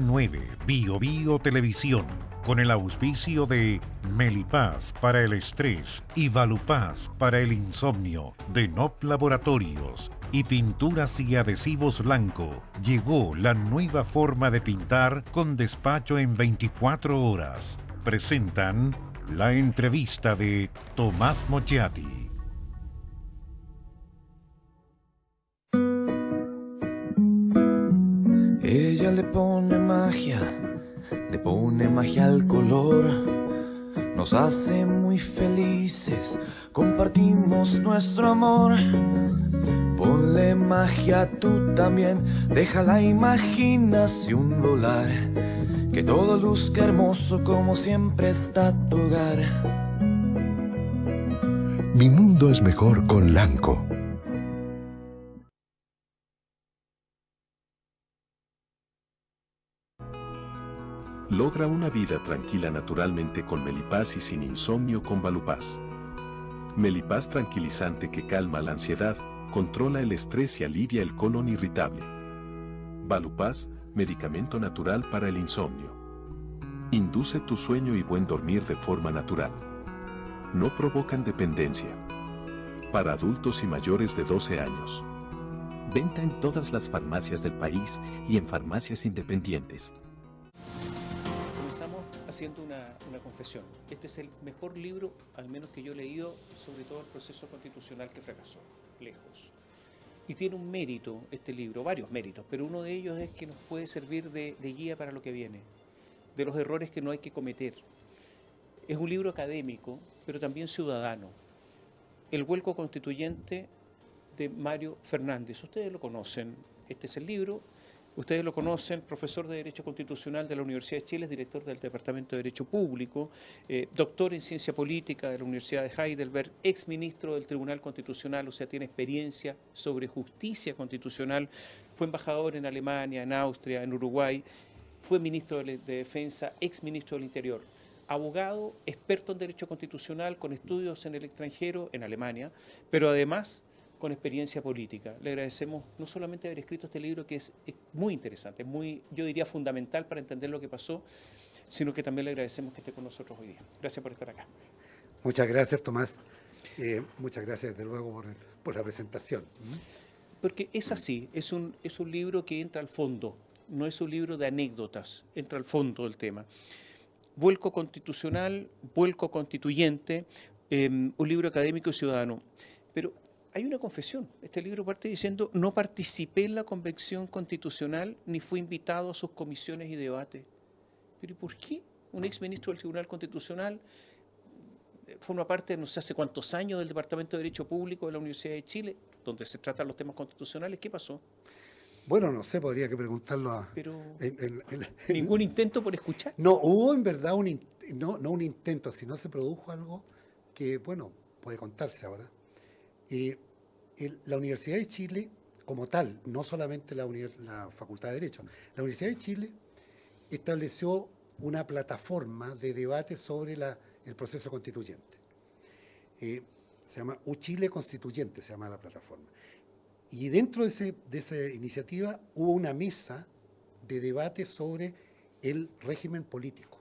9 Bio Bio Televisión, con el auspicio de Melipaz para el estrés y Valupaz para el insomnio, de NOP Laboratorios y Pinturas y Adhesivos Blanco, llegó la nueva forma de pintar con despacho en 24 horas. Presentan la entrevista de Tomás Mochiati. Ella le pone magia al color, nos hace muy felices, compartimos nuestro amor. Ponle magia tú también, deja la imaginación volar, que todo luzca hermoso como siempre está tu hogar. Mi mundo es mejor con Lanco. Logra una vida tranquila naturalmente con Melipaz y sin insomnio con Valupaz. Melipaz tranquilizante que calma la ansiedad, controla el estrés y alivia el colon irritable. Valupaz, medicamento natural para el insomnio. Induce tu sueño y buen dormir de forma natural. No provocan dependencia. Para adultos y mayores de 12 años. Venta en todas las farmacias del país y en farmacias independientes. Comenzamos haciendo una confesión. Este es el mejor libro, al menos que yo he leído, sobre todo el proceso constitucional que fracasó, lejos. Y tiene un mérito este libro, varios méritos, pero uno de ellos es que nos puede servir de guía para lo que viene, de los errores que no hay que cometer. Es un libro académico, pero también ciudadano. El vuelco constituyente de Mario Fernández. Ustedes lo conocen, este es el libro. Ustedes lo conocen, profesor de Derecho Constitucional de la Universidad de Chile, director del Departamento de Derecho Público, doctor en Ciencia Política de la Universidad de Heidelberg, exministro del Tribunal Constitucional, o sea, tiene experiencia sobre justicia constitucional, fue embajador en Alemania, en Austria, en Uruguay, fue ministro de Defensa, exministro del Interior, abogado, experto en Derecho Constitucional, con estudios en el extranjero, en Alemania, pero además con experiencia política. Le agradecemos no solamente haber escrito este libro, que es muy interesante, muy, yo diría, fundamental para entender lo que pasó, sino que también le agradecemos que esté con nosotros hoy día. Gracias por estar acá. Muchas gracias, Tomás. Muchas gracias, desde luego, por la presentación. Porque es así, es un libro que entra al fondo, no es un libro de anécdotas, entra al fondo del tema. Vuelco constitucional, vuelco constituyente, un libro académico y ciudadano. Pero hay una confesión. Este libro parte diciendo: no participé en la convención constitucional ni fui invitado a sus comisiones y debates. ¿Pero y por qué? Un exministro del Tribunal Constitucional forma parte, no sé hace cuántos años, del Departamento de Derecho Público de la Universidad de Chile, donde se tratan los temas constitucionales. ¿Qué pasó? Bueno, no sé, podría que preguntarlo a... Pero ningún intento por escuchar. No, hubo en verdad no un intento, sino se produjo algo que, bueno, puede contarse ahora. La Universidad de Chile, como tal, no solamente la Facultad de Derecho, la Universidad de Chile estableció una plataforma de debate sobre el proceso constituyente. Se llama UChile Constituyente, se llama la plataforma. Y dentro de esa iniciativa hubo una mesa de debate sobre el régimen político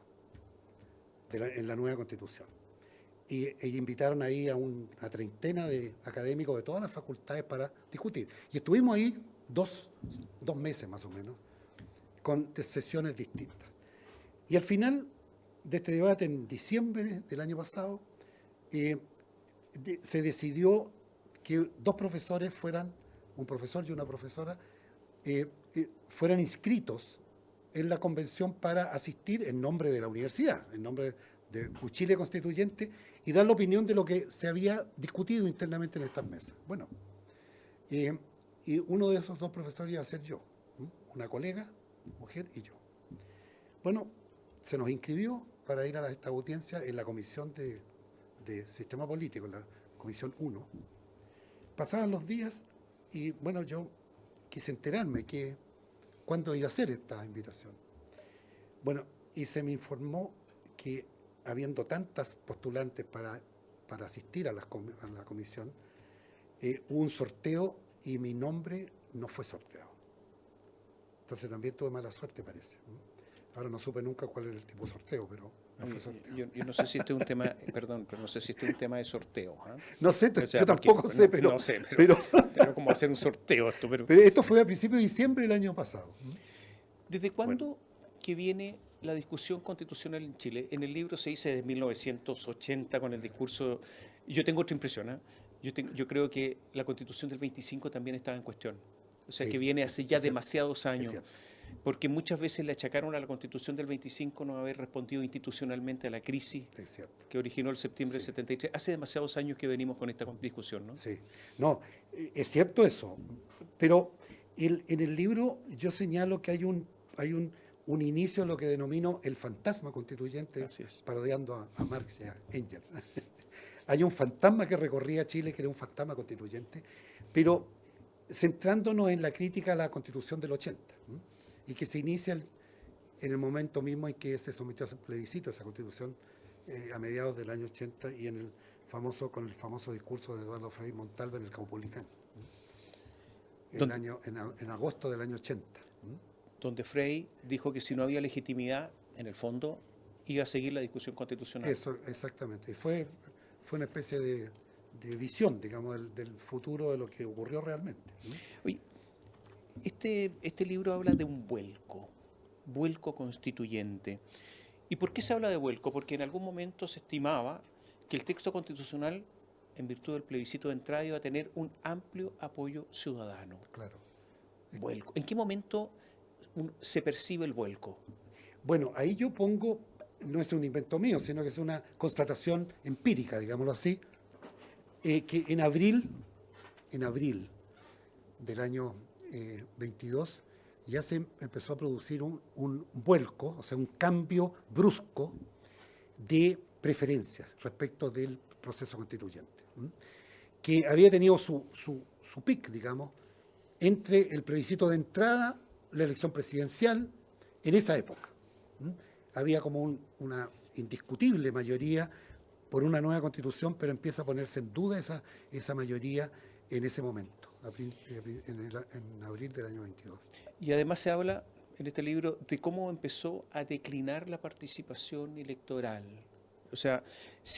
en la nueva Constitución. Y invitaron ahí a una treintena de académicos de todas las facultades para discutir. Y estuvimos ahí dos meses más o menos, con sesiones distintas. Y al final de este debate, en diciembre del año pasado, se decidió que dos profesores un profesor y una profesora, fueran inscritos en la convención para asistir en nombre de la universidad, en nombre de UChile Constituyente, y dar la opinión de lo que se había discutido internamente en estas mesas. Bueno, y uno de esos dos profesores iba a ser yo, una colega, mujer, y yo. Bueno, se nos inscribió para ir a esta audiencia en la Comisión de Sistema Político, en la Comisión 1. Pasaban los días y, bueno, yo quise enterarme cuándo iba a ser esta invitación. Bueno, y se me informó que, habiendo tantas postulantes para asistir a la comisión, hubo un sorteo y mi nombre no fue sorteado. Entonces también tuve mala suerte, parece. Ahora no supe nunca cuál era el tipo de sorteo, pero no fue sorteo. Yo no sé si este es un tema, perdón, pero no sé si este es un tema de sorteo. ¿Ah? No sé, O sea, yo tampoco porque- sé, pero, no sé, pero, pero cómo hacer un sorteo esto. Pero, pero esto fue a principios de diciembre del año pasado. ¿desde cuándo que viene la discusión constitucional en Chile? En el libro se dice desde 1980 con el discurso. Yo tengo otra impresión. ¿Ah? Yo creo que la Constitución del 25 también estaba en cuestión. O sea, Sí, que viene hace ya es cierto, demasiados años. cierto. Porque muchas veces le achacaron a la Constitución del 25 no haber respondido institucionalmente a la crisis Es cierto. que originó el septiembre del 73. Hace demasiados años que venimos con esta discusión, ¿no? Sí, no, es cierto eso, pero en el libro yo señalo que hay un inicio a lo que denomino el fantasma constituyente, Así es. parodiando a Marx y a Engels. Hay un fantasma que recorría Chile, que era un fantasma constituyente, pero centrándonos en la crítica a la Constitución del 80, ¿m? Y que se inicia en el momento mismo en que se sometió a plebiscito esa Constitución a mediados del año 80 y con el famoso discurso de Eduardo Frei Montalva en el Caupolicán, en agosto del año 80. Donde Frei dijo que si no había legitimidad, en el fondo, iba a seguir la discusión constitucional. Eso, exactamente. Fue una especie de visión, digamos, del futuro de lo que ocurrió realmente. Oye, este libro habla de un vuelco constituyente. ¿Y por qué se habla de vuelco? Porque en algún momento se estimaba que el texto constitucional, en virtud del plebiscito de entrada, iba a tener un amplio apoyo ciudadano. Claro. Vuelco. ¿En qué momento se percibe el vuelco? Bueno, ahí yo pongo, no es un invento mío, sino que es una constatación empírica, digámoslo así, que en abril del año 22 ya se empezó a producir un vuelco, o sea, un cambio brusco de preferencias respecto del proceso constituyente, que había tenido su pic, digamos, entre el plebiscito de entrada, la elección presidencial, en esa época. Había como una indiscutible mayoría por una nueva constitución, pero empieza a ponerse en duda esa mayoría en ese momento, en abril del año 22. Y además se habla en este libro de cómo empezó a declinar la participación electoral. O sea,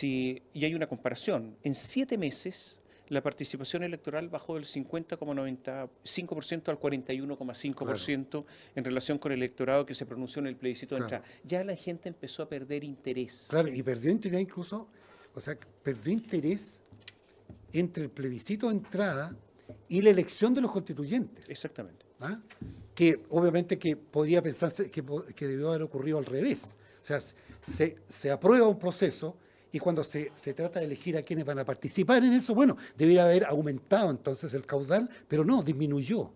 y hay una comparación, en 7 meses la participación electoral bajó del 50,95% al 41,5% en relación con el electorado que se pronunció en el plebiscito de entrada. Ya la gente empezó a perder interés. Claro, y perdió interés incluso, o sea, perdió interés entre el plebiscito de entrada y la elección de los constituyentes. Exactamente. ¿Ah? Que obviamente que podría pensarse que debió haber ocurrido al revés. O sea, se aprueba un proceso y cuando se trata de elegir a quienes van a participar en eso, bueno, debería haber aumentado entonces el caudal, pero no, disminuyó.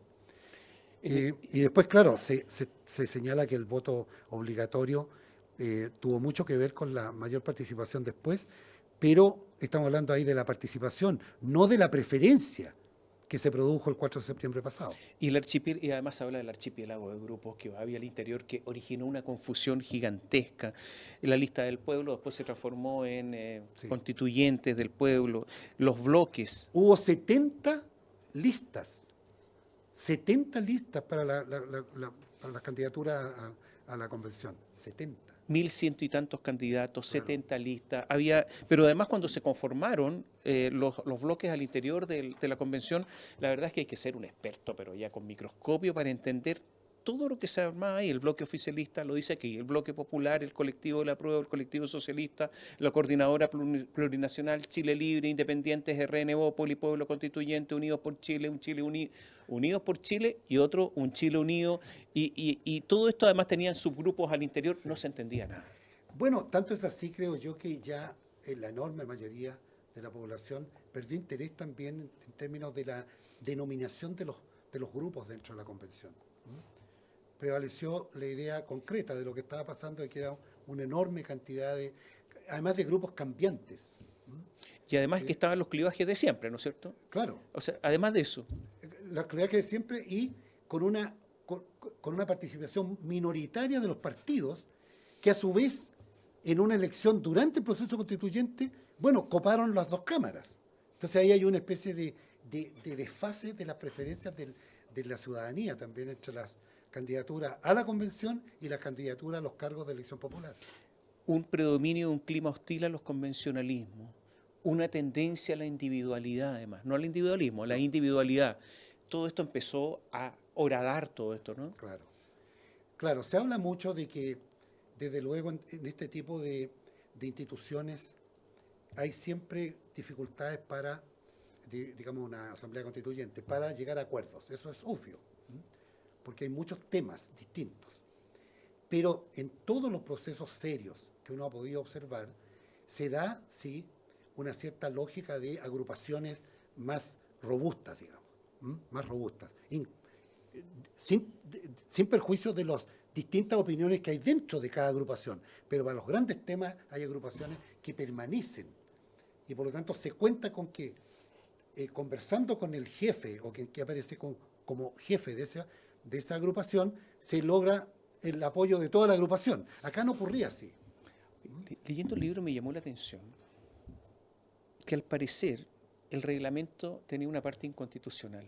Y después, claro, se señala que el voto obligatorio tuvo mucho que ver con la mayor participación después, pero estamos hablando ahí de la participación, no de la preferencia que se produjo el 4 de septiembre pasado. Y además habla del archipiélago de grupos que había al interior que originó una confusión gigantesca. La lista del pueblo después se transformó en constituyentes del pueblo, los bloques. Hubo 70 listas para la candidatura a la convención, 70. 1.100 y tantos candidatos, Claro. 70 listas. Pero además cuando se conformaron los bloques al interior de la convención, la verdad es que hay que ser un experto, pero ya con microscopio para entender todo lo que se armaba ahí. El bloque oficialista lo dice aquí, el bloque popular, el colectivo de la prueba, el colectivo socialista, la coordinadora plurinacional, Chile Libre, Independientes, RN, Bópoli, Pueblo Constituyente, Unidos por Chile, un Chile Unidos por Chile y otro, un Chile Unido. Y todo esto además tenían subgrupos al interior, no se entendía nada. Bueno, tanto es así, creo yo, que ya la enorme mayoría de la población perdió interés también en términos de la denominación de los grupos dentro de la convención. Prevaleció la idea concreta de lo que estaba pasando, de que era una enorme cantidad además de grupos cambiantes. Y además que estaban los clivajes de siempre, ¿no es cierto? Claro. O sea, además de eso. La clivajes de siempre y con una participación minoritaria de los partidos que a su vez en una elección durante el proceso constituyente, bueno, coparon las dos cámaras. Entonces ahí hay una especie de desfase de las preferencias de la ciudadanía también entre candidatura a la convención y la candidatura a los cargos de elección popular. Un predominio de un clima hostil a los convencionalismos, una tendencia a la individualidad además, no al individualismo, a la individualidad. Todo esto empezó a horadar todo esto, ¿no? Claro. Claro, se habla mucho de que, desde luego, en este tipo de instituciones hay siempre dificultades para, digamos, una asamblea constituyente, para llegar a acuerdos. Eso es obvio, porque hay muchos temas distintos. Pero en todos los procesos serios que uno ha podido observar, se da, sí, una cierta lógica de agrupaciones más robustas, digamos, más robustas, sin perjuicio de las distintas opiniones que hay dentro de cada agrupación. Pero para los grandes temas hay agrupaciones que permanecen y por lo tanto se cuenta con que conversando con el jefe o que aparece como jefe de esa agrupación, se logra el apoyo de toda la agrupación. Acá no ocurría así. Leyendo el libro me llamó la atención que al parecer el reglamento tenía una parte inconstitucional.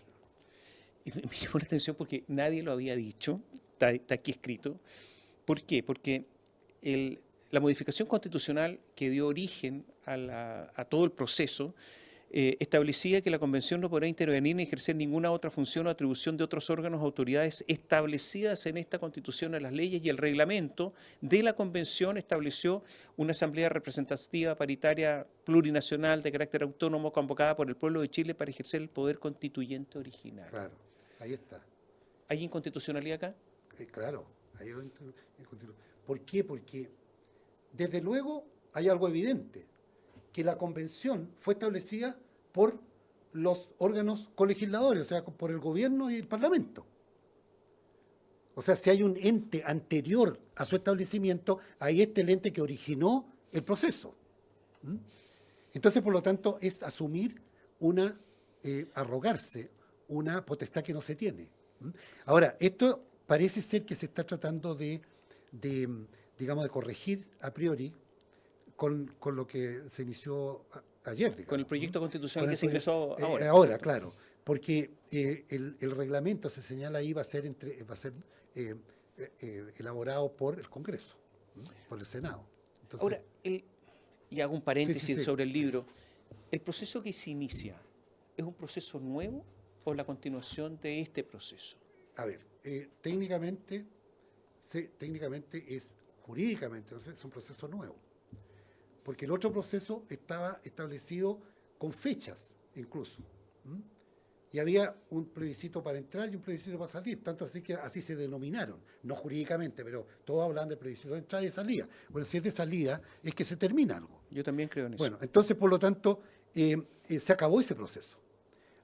Y me llamó la atención porque nadie lo había dicho, está aquí escrito. ¿Por qué? Porque la modificación constitucional que dio origen a todo el proceso establecía que la Convención no podrá intervenir ni ejercer ninguna otra función o atribución de otros órganos o autoridades establecidas en esta Constitución, en las leyes, y el reglamento de la Convención estableció una asamblea representativa paritaria plurinacional de carácter autónomo convocada por el pueblo de Chile para ejercer el poder constituyente original. Claro, ahí está. ¿Hay inconstitucionalidad acá? Claro, hay inconstitucionalidad. ¿Por qué? Porque desde luego hay algo evidente, que la Convención fue establecida por los órganos colegisladores, o sea, por el gobierno y el Parlamento. O sea, si hay un ente anterior a su establecimiento, ahí está el ente que originó el proceso. Entonces, por lo tanto, es asumir arrogarse una potestad que no se tiene. Ahora, esto parece ser que se está tratando de corregir a priori con lo que se inició ayer. Digamos, con el proyecto constitucional que se ingresó ahora. Ahora, claro, porque el reglamento, se señala ahí, va a ser elaborado por el Congreso, por el Senado. Entonces, ahora, y hago un paréntesis sobre el libro, ¿el proceso que se inicia es un proceso nuevo o la continuación de este proceso? A ver, técnicamente es, jurídicamente, es un proceso nuevo. Porque el otro proceso estaba establecido con fechas, incluso. Y había un plebiscito para entrar y un plebiscito para salir, tanto así que así se denominaron, no jurídicamente, pero todos hablan de plebiscito de entrada y de salida. Bueno, si es de salida, es que se termina algo. Yo también creo en eso. Bueno, entonces, por lo tanto, se acabó ese proceso.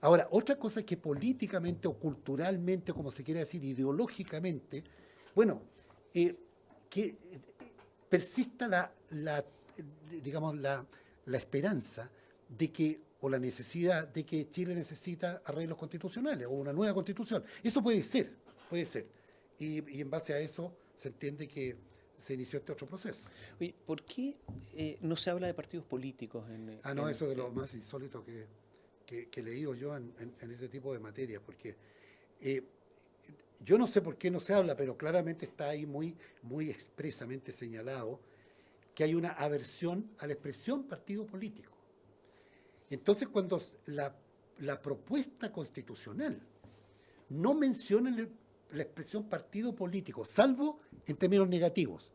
Ahora, otra cosa es que políticamente o culturalmente, como se quiere decir, ideológicamente, bueno, que persista la esperanza de que, o la necesidad de que Chile necesita arreglos constitucionales o una nueva constitución. Eso puede ser. Y en base a eso se entiende que se inició este otro proceso. Oye, ¿por qué no se habla de partidos políticos? Eso de lo más insólito que he leído yo en este tipo de materia, porque yo no sé por qué no se habla, pero claramente está ahí muy, muy expresamente señalado que hay una aversión a la expresión partido político. Entonces, cuando la propuesta constitucional no menciona la expresión partido político, salvo en términos negativos,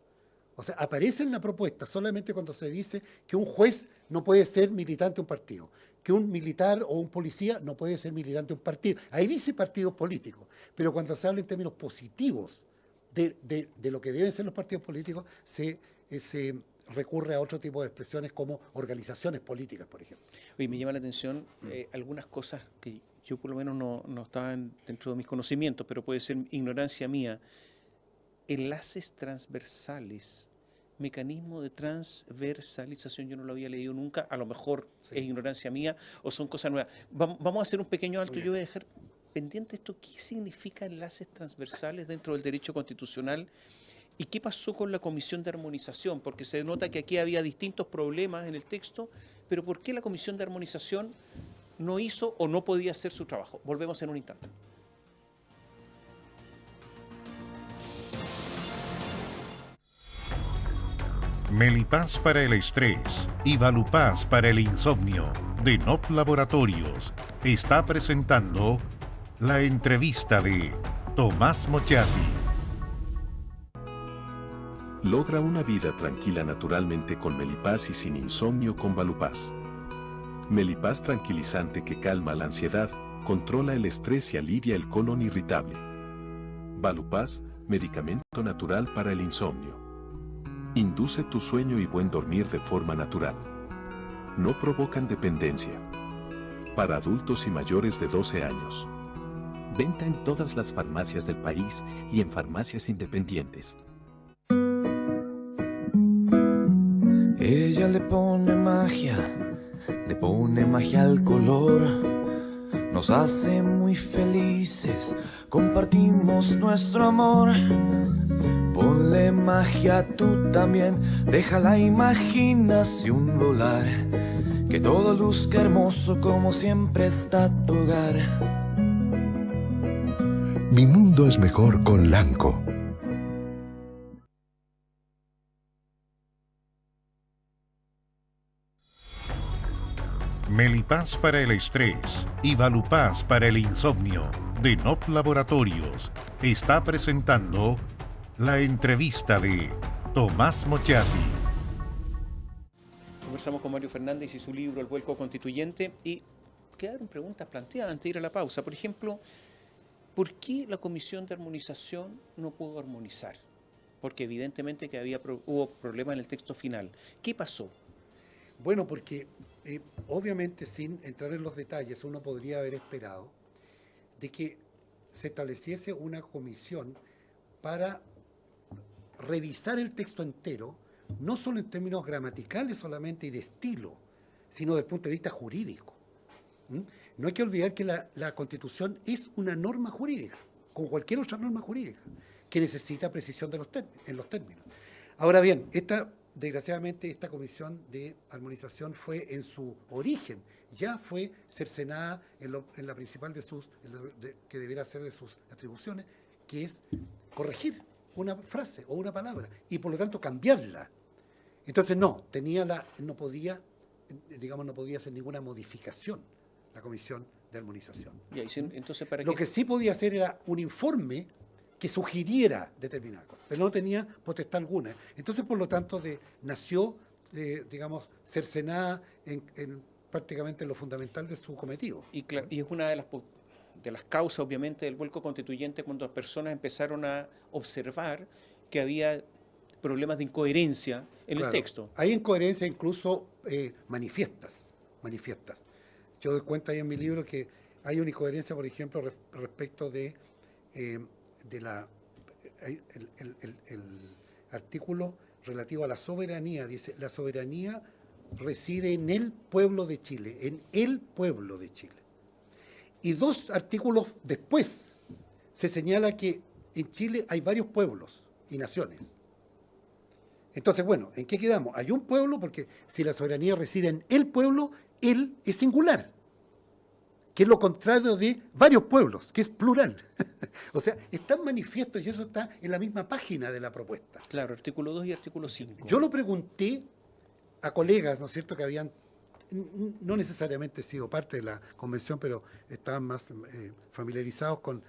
o sea, aparece en la propuesta solamente cuando se dice que un juez no puede ser militante de un partido, que un militar o un policía no puede ser militante de un partido. Ahí dice partidos políticos, pero cuando se habla en términos positivos de lo que deben ser los partidos políticos, se recurre a otro tipo de expresiones como organizaciones políticas, por ejemplo. Oye, me llama la atención algunas cosas que yo por lo menos no estaban dentro de mis conocimientos, pero puede ser ignorancia mía. Enlaces transversales, mecanismo de transversalización, yo no lo había leído nunca, a lo mejor es ignorancia mía o son cosas nuevas. Vamos a hacer un pequeño alto, yo voy a dejar pendiente esto, ¿qué significa enlaces transversales dentro del derecho constitucional? ¿Y qué pasó con la Comisión de Armonización? Porque se nota que aquí había distintos problemas en el texto, pero ¿por qué la Comisión de Armonización no hizo o no podía hacer su trabajo? Volvemos en un instante. Melipaz para el estrés y Valupaz para el insomnio de NOP Laboratorios está presentando la entrevista de Tomás Mochati. Logra una vida tranquila naturalmente con Melipaz y sin insomnio con Valupaz. Melipaz tranquilizante que calma la ansiedad, controla el estrés y alivia el colon irritable. Valupaz, medicamento natural para el insomnio. Induce tu sueño y buen dormir de forma natural. No provocan dependencia. Para adultos y mayores de 12 años. Venta en todas las farmacias del país y en farmacias independientes. Ella le pone magia al color. Nos hace muy felices, compartimos nuestro amor. Ponle magia tú también, deja la imaginación volar. Que todo luzca hermoso como siempre está tu hogar. Mi mundo es mejor con Lanco. Melipaz para el estrés y Valupaz para el insomnio de NOP Laboratorios está presentando la entrevista de Tomás Mochati. Conversamos con Mario Fernández y su libro El Vuelco Constituyente y quedaron preguntas planteadas antes de ir a la pausa. Por ejemplo, ¿por qué la Comisión de Armonización no pudo armonizar? Porque evidentemente que hubo problemas en el texto final. ¿Qué pasó? Bueno, porque obviamente sin entrar en los detalles uno podría haber esperado de que se estableciese una comisión para revisar el texto entero, no solo en términos gramaticales solamente y de estilo, sino desde el punto de vista jurídico. No hay que olvidar que la Constitución es una norma jurídica, como cualquier otra norma jurídica, que necesita precisión en los términos. Ahora bien, desgraciadamente esta comisión de armonización fue en su origen, ya fue cercenada en la principal que debiera ser de sus atribuciones, que es corregir una frase o una palabra y por lo tanto cambiarla. Entonces no podía hacer ninguna modificación la comisión de armonización. Entonces, ¿para Lo qué? que sí podía hacer era un informe que sugiriera determinadas cosas, pero no tenía potestad alguna. Entonces, por lo tanto, nació, cercenada en prácticamente lo fundamental de su cometido. Y es una de las causas, obviamente, del vuelco constituyente cuando las personas empezaron a observar que había problemas de incoherencia en el texto. Hay incoherencias incluso manifiestas. Yo doy cuenta ahí en mi libro que hay una incoherencia, por ejemplo, respecto de el artículo relativo a la soberanía. Dice, la soberanía reside en el pueblo de Chile, Y 2 artículos después se señala que en Chile hay varios pueblos y naciones. Entonces, bueno, ¿en qué quedamos? Hay un pueblo porque si la soberanía reside en el pueblo, él es singular, que es lo contrario de varios pueblos, que es plural. O sea, están manifiestos y eso está en la misma página de la propuesta. Claro, artículo 2 y artículo 5. Yo lo pregunté a colegas, ¿no es cierto?, que habían no necesariamente sido parte de la convención, pero estaban más familiarizados con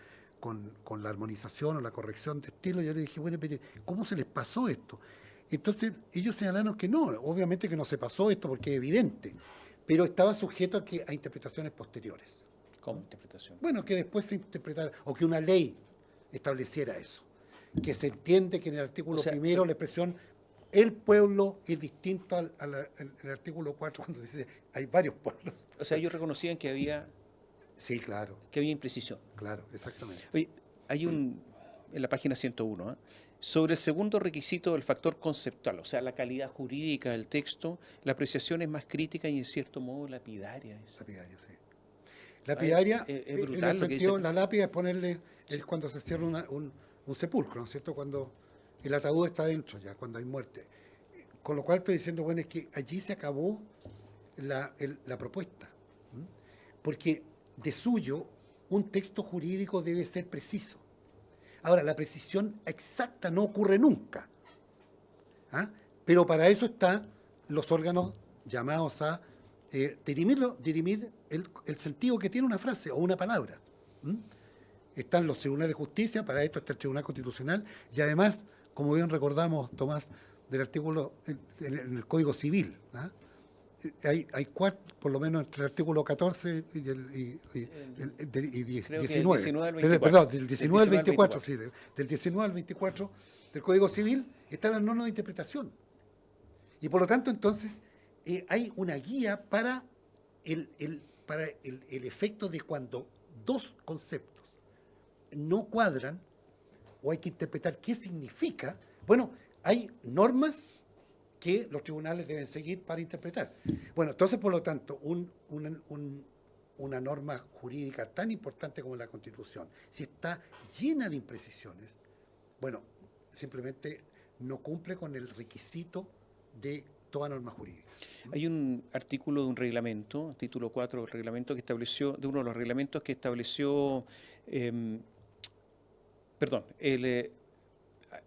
la armonización o la corrección de estilo. Yo les dije, bueno, pero ¿cómo se les pasó esto? Entonces ellos señalaron que no, obviamente que no se pasó esto porque es evidente, pero estaba sujeto a interpretaciones posteriores. ¿Cómo interpretación? Bueno, que después se interpretara, o que una ley estableciera eso, que se entiende que en el artículo primero la expresión el pueblo es distinto al artículo 4 cuando dice hay varios pueblos. O sea, ellos reconocían que había... Sí, claro. Que había imprecisión. Claro, exactamente. Oye, hay en la página 101, sobre el segundo requisito del factor conceptual, o sea, la calidad jurídica del texto, la apreciación es más crítica y en cierto modo lapidaria. Lapidaria, sí. Lapidaria, es brutal, en el sentido, dice. la lápida es ponerle, es cuando se cierra un sepulcro, ¿no es cierto? Cuando el ataúd está dentro ya, cuando hay muerte. Con lo cual estoy diciendo, bueno, es que allí se acabó la propuesta. Porque de suyo, un texto jurídico debe ser preciso. Ahora, la precisión exacta no ocurre nunca. Pero para eso están los órganos llamados a dirimir el sentido que tiene una frase o una palabra. Están los tribunales de justicia, para esto está el Tribunal Constitucional, y además, como bien recordamos, Tomás, del artículo en el Código Civil, ¿ah? Hay cuatro, por lo menos entre el artículo 14 y 19. Perdón, del 19 al 24, sí, del 19 al 24 del Código Civil están las normas de interpretación. Y por lo tanto, entonces, hay una guía para el efecto de cuando dos conceptos no cuadran o hay que interpretar qué significa. Bueno, hay normas que los tribunales deben seguir para interpretar. Bueno, entonces, por lo tanto, una norma jurídica tan importante como la Constitución, si está llena de imprecisiones, bueno, simplemente no cumple con el requisito de toda norma jurídica. Hay un artículo de un reglamento, título 4 del reglamento que estableció, de uno de los reglamentos que estableció,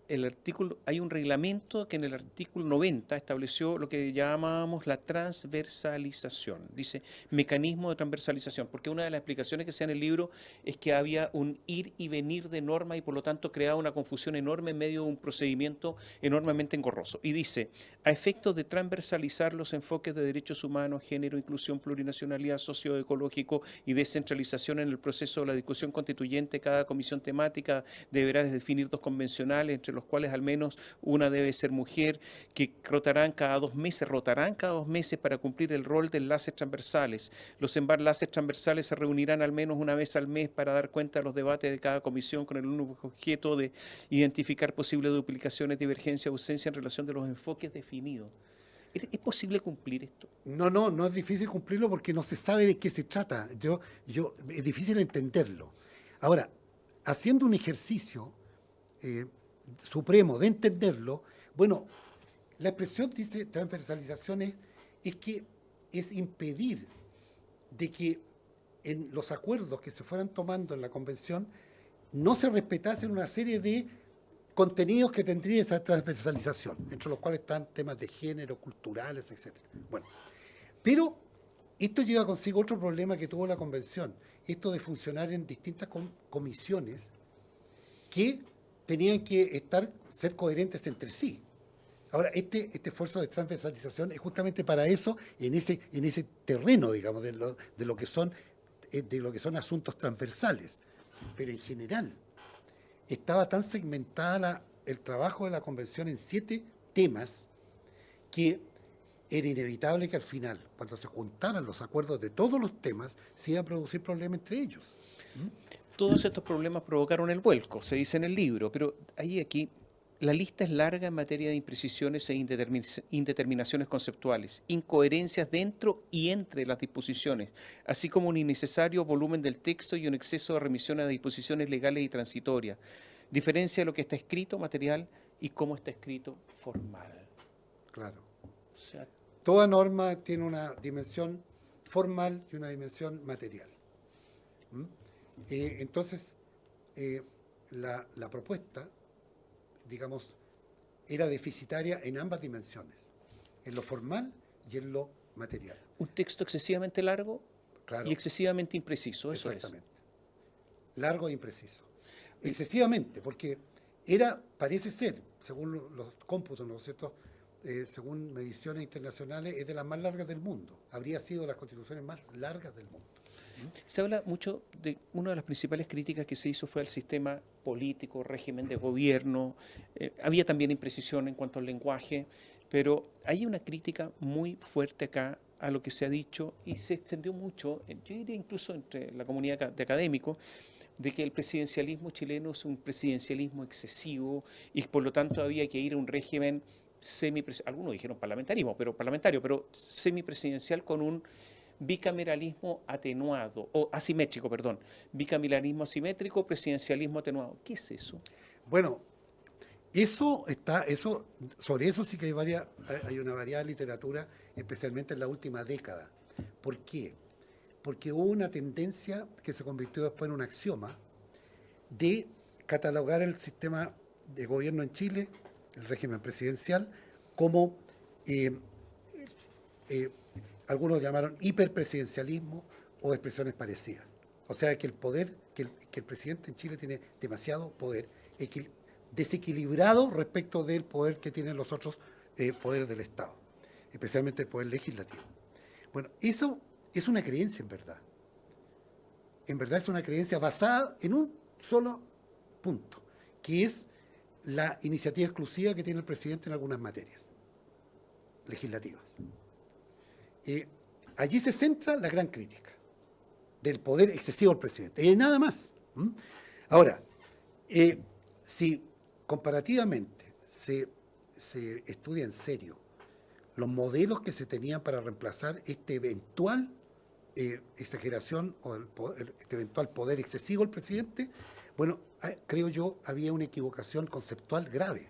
el artículo, hay un reglamento que en el artículo 90 estableció lo que llamábamos la transversalización. Dice mecanismo de transversalización, porque una de las explicaciones que se da en el libro es que había un ir y venir de normas y por lo tanto creaba una confusión enorme en medio de un procedimiento enormemente engorroso. Y dice, a efectos de transversalizar los enfoques de derechos humanos, género, inclusión, plurinacionalidad, socioecológico y descentralización en el proceso de la discusión constituyente, cada comisión temática deberá definir dos convencionales, entre los cuales al menos una debe ser mujer, que rotarán cada 2 meses para cumplir el rol de enlaces transversales. Los enlaces transversales se reunirán al menos una vez al mes para dar cuenta de los debates de cada comisión con el único objeto de identificar posibles duplicaciones, divergencias, ausencia en relación de los enfoques definidos. ¿Es posible cumplir esto? No es difícil cumplirlo porque no se sabe de qué se trata. Es difícil entenderlo. Ahora, haciendo un ejercicio supremo de entenderlo, bueno, la expresión dice transversalización es que es impedir de que en los acuerdos que se fueran tomando en la convención no se respetasen una serie de contenidos que tendría esa transversalización, entre los cuales están temas de género, culturales, etc. Bueno, pero esto lleva consigo otro problema que tuvo la convención, esto de funcionar en distintas comisiones que tenían que ser coherentes entre sí. Ahora, este esfuerzo de transversalización es justamente para eso, en ese terreno, digamos, de lo que son asuntos transversales. Pero en general, estaba tan segmentada el trabajo de la convención en 7 temas que era inevitable que al final, cuando se juntaran los acuerdos de todos los temas, se iban a producir problemas entre ellos. Todos estos problemas provocaron el vuelco, se dice en el libro, pero aquí la lista es larga en materia de imprecisiones e indeterminaciones conceptuales, incoherencias dentro y entre las disposiciones, así como un innecesario volumen del texto y un exceso de remisión a disposiciones legales y transitorias, diferencia de lo que está escrito material y cómo está escrito formal. Claro. O sea, toda norma tiene una dimensión formal y una dimensión material. Entonces, la propuesta, digamos, era deficitaria en ambas dimensiones, en lo formal y en lo material. Un texto excesivamente largo, claro, y excesivamente impreciso, eso exactamente. Largo e impreciso. Excesivamente, porque parece ser, según los cómputos, ¿no es cierto?, según mediciones internacionales, es de las más largas del mundo. Habría sido de las constituciones más largas del mundo. Se habla mucho de una de las principales críticas que se hizo fue al sistema político, régimen de gobierno. Había también imprecisión en cuanto al lenguaje, pero hay una crítica muy fuerte acá a lo que se ha dicho y se extendió mucho, yo diría incluso entre la comunidad de académicos, de que el presidencialismo chileno es un presidencialismo excesivo y por lo tanto había que ir a un régimen algunos dijeron parlamentario, pero semipresidencial con un bicameralismo atenuado, o asimétrico, perdón. Bicameralismo asimétrico, presidencialismo atenuado. ¿Qué es eso? Bueno, sobre eso sí que hay una variada literatura, especialmente en la última década. ¿Por qué? Porque hubo una tendencia que se convirtió después en un axioma de catalogar el sistema de gobierno en Chile, el régimen presidencial, como algunos llamaron hiperpresidencialismo o expresiones parecidas. O sea, que el poder, que el presidente en Chile tiene demasiado poder, desequilibrado respecto del poder que tienen los otros poderes del Estado, especialmente el poder legislativo. Bueno, eso es una creencia en verdad. En verdad es una creencia basada en un solo punto, que es la iniciativa exclusiva que tiene el presidente en algunas materias legislativas. Allí se centra la gran crítica del poder excesivo del presidente, y nada más. Ahora, si comparativamente se estudia en serio los modelos que se tenían para reemplazar este eventual exageración o este eventual poder excesivo del presidente, bueno, creo yo, había una equivocación conceptual grave.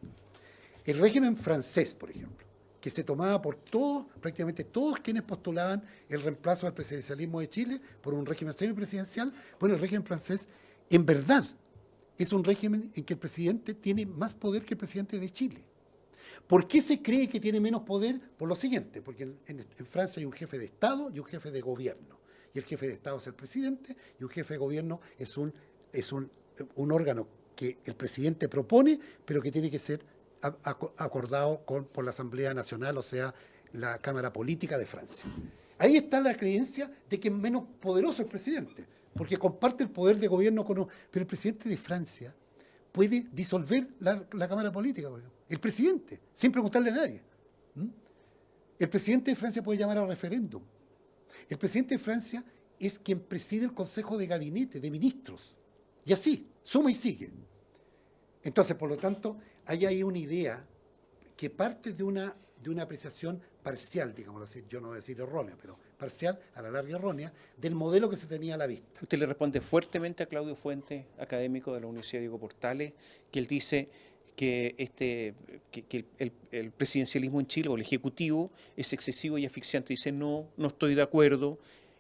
El régimen francés, por ejemplo, que se tomaba por todos, prácticamente todos quienes postulaban el reemplazo del presidencialismo de Chile por un régimen semipresidencial, bueno, el régimen francés, en verdad, es un régimen en que el presidente tiene más poder que el presidente de Chile. ¿Por qué se cree que tiene menos poder? Por lo siguiente, porque en Francia hay un jefe de Estado y un jefe de gobierno. Y el jefe de Estado es el presidente y un jefe de gobierno es un órgano que el presidente propone, pero que tiene que ser acordado por la Asamblea Nacional, o sea, la Cámara Política de Francia. Ahí está la creencia de que es menos poderoso el presidente, porque comparte el poder de gobierno con... Pero el presidente de Francia puede disolver la Cámara Política, por ejemplo. El presidente, sin preguntarle a nadie. El presidente de Francia puede llamar a referéndum. El presidente de Francia es quien preside el Consejo de Gabinete, de Ministros. Y así, suma y sigue. Entonces, por lo tanto, hay ahí una idea que parte de una apreciación parcial, digámoslo así, yo no voy a decir errónea, pero parcial, a la larga errónea, del modelo que se tenía a la vista. Usted le responde fuertemente a Claudio Fuentes, académico de la Universidad Diego Portales, que él dice que el presidencialismo en Chile, o el ejecutivo, es excesivo y asfixiante. Dice, no estoy de acuerdo.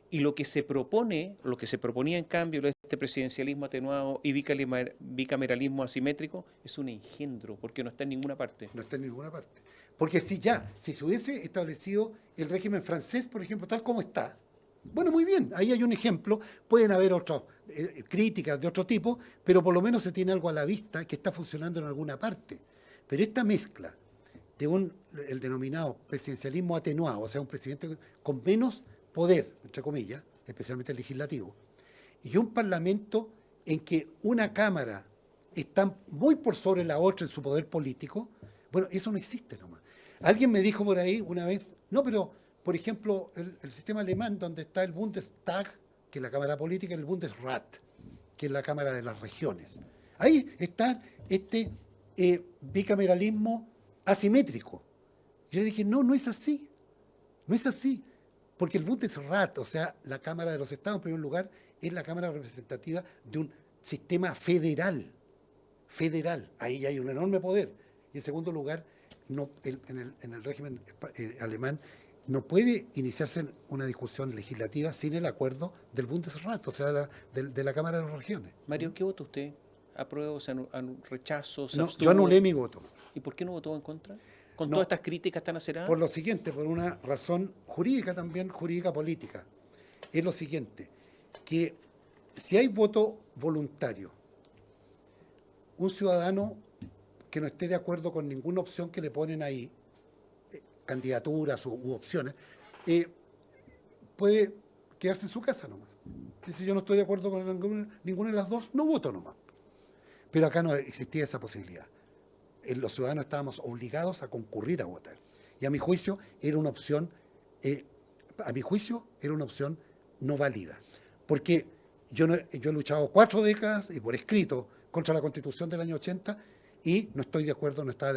Y lo que se proponía en cambio, este presidencialismo atenuado y bicameralismo asimétrico, es un engendro, porque no está en ninguna parte. No está en ninguna parte. Porque si se hubiese establecido el régimen francés, por ejemplo, tal como está, bueno, muy bien, ahí hay un ejemplo, pueden haber otras críticas de otro tipo, pero por lo menos se tiene algo a la vista que está funcionando en alguna parte. Pero esta mezcla de el denominado presidencialismo atenuado, o sea, un presidente con menos poder, entre comillas, especialmente el legislativo, y un parlamento en que una cámara está muy por sobre la otra en su poder político, bueno, eso no existe nomás. Alguien me dijo por ahí una vez, no, pero, por ejemplo, el sistema alemán, donde está el Bundestag, que es la Cámara Política, y el Bundesrat, que es la Cámara de las Regiones. Ahí está este bicameralismo asimétrico. Yo le dije, no es así. No es así. Porque el Bundesrat, o sea, la Cámara de los Estados, en primer lugar, es la Cámara representativa de un sistema federal. Federal. Ahí hay un enorme poder. Y en segundo lugar, en el régimen alemán no puede iniciarse una discusión legislativa sin el acuerdo del Bundesrat, o sea, de la Cámara de las Regiones. Mario, ¿qué vota usted? ¿Aprueba, rechazo? No, yo anulé mi voto. ¿Y por qué no votó en contra? ¿Con todas estas críticas tan aceradas? Por lo siguiente, por una razón jurídica también, jurídica política. Es lo siguiente, que si hay voto voluntario, un ciudadano que no esté de acuerdo con ninguna opción que le ponen ahí, candidaturas u opciones, puede quedarse en su casa nomás. Dice, yo no estoy de acuerdo con ninguna de las dos, no voto nomás. Pero acá no existía esa posibilidad. Los ciudadanos estábamos obligados a concurrir a votar. Y a mi juicio era una opción, no válida. Porque yo he luchado 4 décadas y por escrito contra la Constitución del año 80 y no estaba de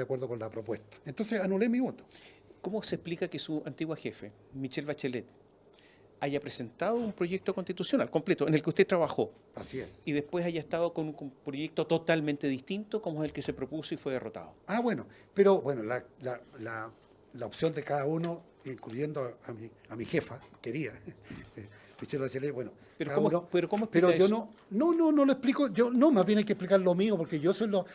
acuerdo con la propuesta. Entonces anulé mi voto. ¿Cómo se explica que su antigua jefe, Michelle Bachelet, haya presentado un proyecto constitucional completo en el que usted trabajó? Así es. Y después haya estado con un proyecto totalmente distinto como es el que se propuso y fue derrotado. Bueno, pero bueno, la opción de cada uno, incluyendo a mi jefa, querida, Michelle Bachelet, bueno. Pero cada ¿cómo, uno- pero ¿cómo pero explica yo eso? no lo explico, yo no, más bien hay que explicar lo mío, porque yo soy la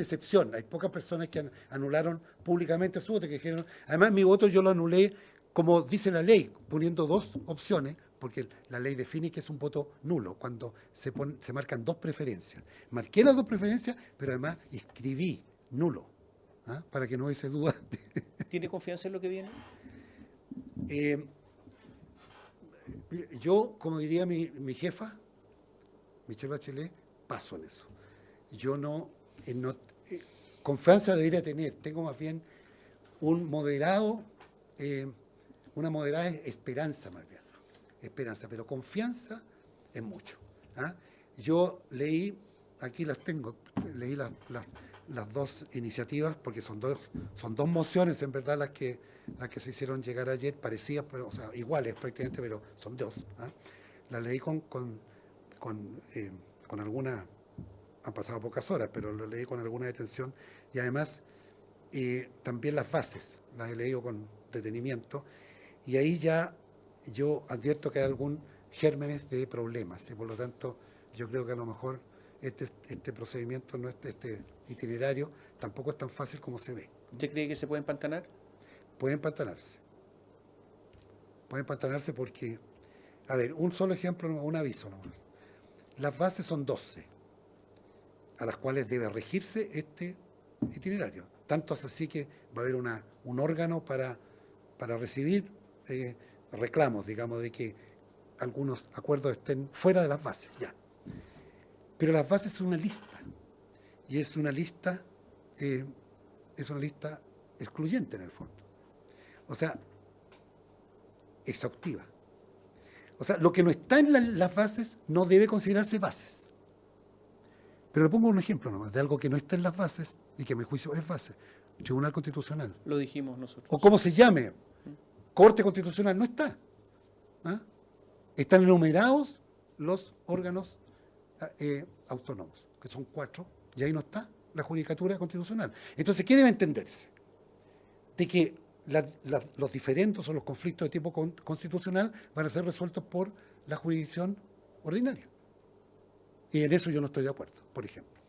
excepción. Hay pocas personas que anularon públicamente su voto, que dijeron, además mi voto yo lo anulé como dice la ley, poniendo dos opciones, porque la ley define que es un voto nulo, cuando se marcan dos preferencias. Marqué las dos preferencias, pero además escribí nulo, ¿ah? Para que no hubiese duda. ¿Tiene confianza en lo que viene? Yo, como diría mi jefa, Michelle Bachelet, paso en eso. Yo confianza debería tener, tengo más bien una moderada esperanza más bien. Esperanza, pero confianza es mucho. ¿Ah? Yo leí, aquí las tengo, leí las dos iniciativas, porque son dos mociones en verdad las que se hicieron llegar ayer, parecidas, pero, o sea, iguales prácticamente, pero son dos. ¿Ah? Las leí con alguna, han pasado pocas horas, pero lo leí con alguna detención, y además también las bases, las he leído con detenimiento, y ahí ya yo advierto que hay algún gérmenes de problemas, y por lo tanto yo creo que a lo mejor este procedimiento, este itinerario, tampoco es tan fácil como se ve. ¿Usted cree que se puede empantanar? Puede empantanarse. Puede empantanarse porque, a ver, un solo ejemplo, un aviso nomás. Las bases son 12, a las cuales debe regirse este itinerario. Tanto es así que va a haber un órgano para recibir reclamos, digamos, de que algunos acuerdos estén fuera de las bases, ya. Pero las bases son una lista, y es una lista excluyente en el fondo. O sea, exhaustiva. O sea, lo que no está en las bases no debe considerarse bases. Pero le pongo un ejemplo nomás de algo que no está en las bases y que a mi juicio es base. Tribunal Constitucional. Lo dijimos nosotros. O como se llame, Corte Constitucional, no está. ¿Ah? Están enumerados los órganos autónomos, que son 4, y ahí no está la Judicatura Constitucional. Entonces, ¿qué debe entenderse? De que los diferendos o los conflictos de tipo constitucional van a ser resueltos por la jurisdicción ordinaria. Y en eso yo no estoy de acuerdo, por ejemplo.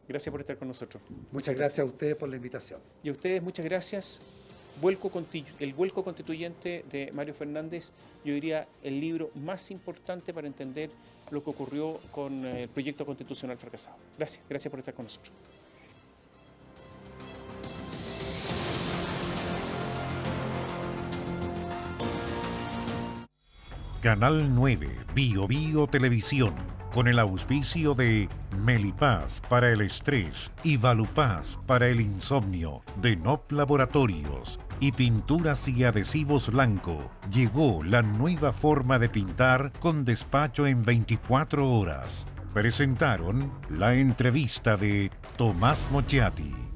Gracias por estar con nosotros. Muchas gracias a ustedes por la invitación. Y a ustedes, muchas gracias. El vuelco constituyente de Mario Fernández, yo diría el libro más importante para entender lo que ocurrió con el proyecto constitucional fracasado. Gracias por estar con nosotros. Canal 9, Bio Bio Televisión, con el auspicio de Melipaz para el estrés y Valupaz para el insomnio, de NOP Laboratorios y Pinturas y Adhesivos Blanco, llegó la nueva forma de pintar con despacho en 24 horas. Presentaron la entrevista de Tomás Mochiati.